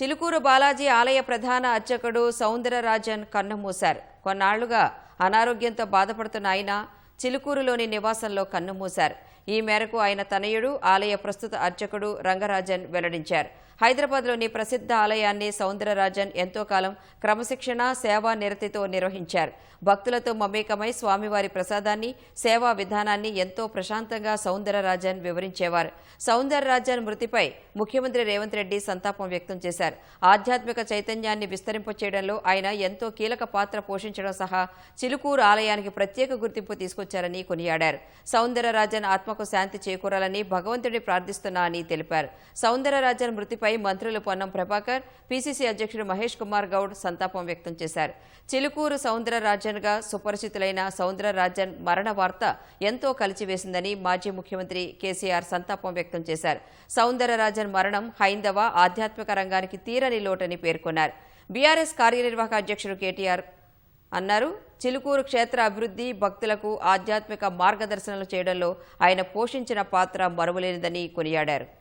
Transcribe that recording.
చిలుకూరు బాలాజీ ఆలయ ప్రధాన అర్చకుడు సౌందరరాజన్ కన్నుమూశారు. కొన్నాళ్లుగా అనారోగ్యంతో బాధపడుతున్న ఆయన చిలుకూరులోని నివాసంలో కన్నుమూశారు. ఈ మేరకు ఆయన తనయుడు ఆలయ ప్రస్తుత అర్చకుడు రంగరాజన్ వెల్లడించారు. హైదరాబాద్లోని ప్రసిద్ధ ఆలయాన్ని సౌందరరాజన్ ఎంతో కాలం క్రమశిక్షణ సేవా నిరతితో నిర్వహించారు. భక్తులతో మమేకమై స్వామివారి ప్రసాదాన్ని సేవా విధానాన్ని ఎంతో ప్రశాంతంగా సౌందరరాజన్ వివరించేవారు. సౌందరరాజన్ మృతిపై ముఖ్యమంత్రి రేవంత్ రెడ్డి సంతాపం వ్యక్తం చేశారు. ఆధ్యాత్మిక చైతన్యాన్ని విస్తరింపచేయడంలో ఆయన ఎంతో కీలక పాత్ర పోషించడం సహా చిలుకూరు ఆలయానికి ప్రత్యేక గుర్తింపు తీసుకొచ్చారని కొనియాడారు. సౌందరరాజన్ ఆత్మకు శాంతి చేకూరాలని భగవంతుడిని ప్రార్థిస్తున్నా అని తెలిపారు. సౌందరరాజన్ మృతిపై మంత్రులు పొన్నం ప్రభాకర్, పీసీసీ అధ్యక్షుడు మహేష్ కుమార్ గౌడ్ సంతాపం వ్యక్తం చేశారు. చిలుకూరు సౌందరరాజన్గా సుపరిచితులైన సౌందరరాజన్ మరణ వార్త ఎంతో కలిచివేసిందని మాజీ ముఖ్యమంత్రి కేసీఆర్ సంతాపం వ్యక్తం చేశారు. సౌందరరాజన్ మరణం హైందవ ఆధ్యాత్మిక రంగానికి తీరని లోటని పేర్కొన్నారు. బీఆర్ఎస్ కార్యనిర్వాహక అధ్యక్షుడు కేటీఆర్ అన్నారు. చిలుకూరు క్షేత్ర అభివృద్ధి, భక్తులకు ఆధ్యాత్మిక మార్గదర్శనాలు చేయడంలో ఆయన పోషించిన పాత్ర మరువలేనిదని కొనియాడారు.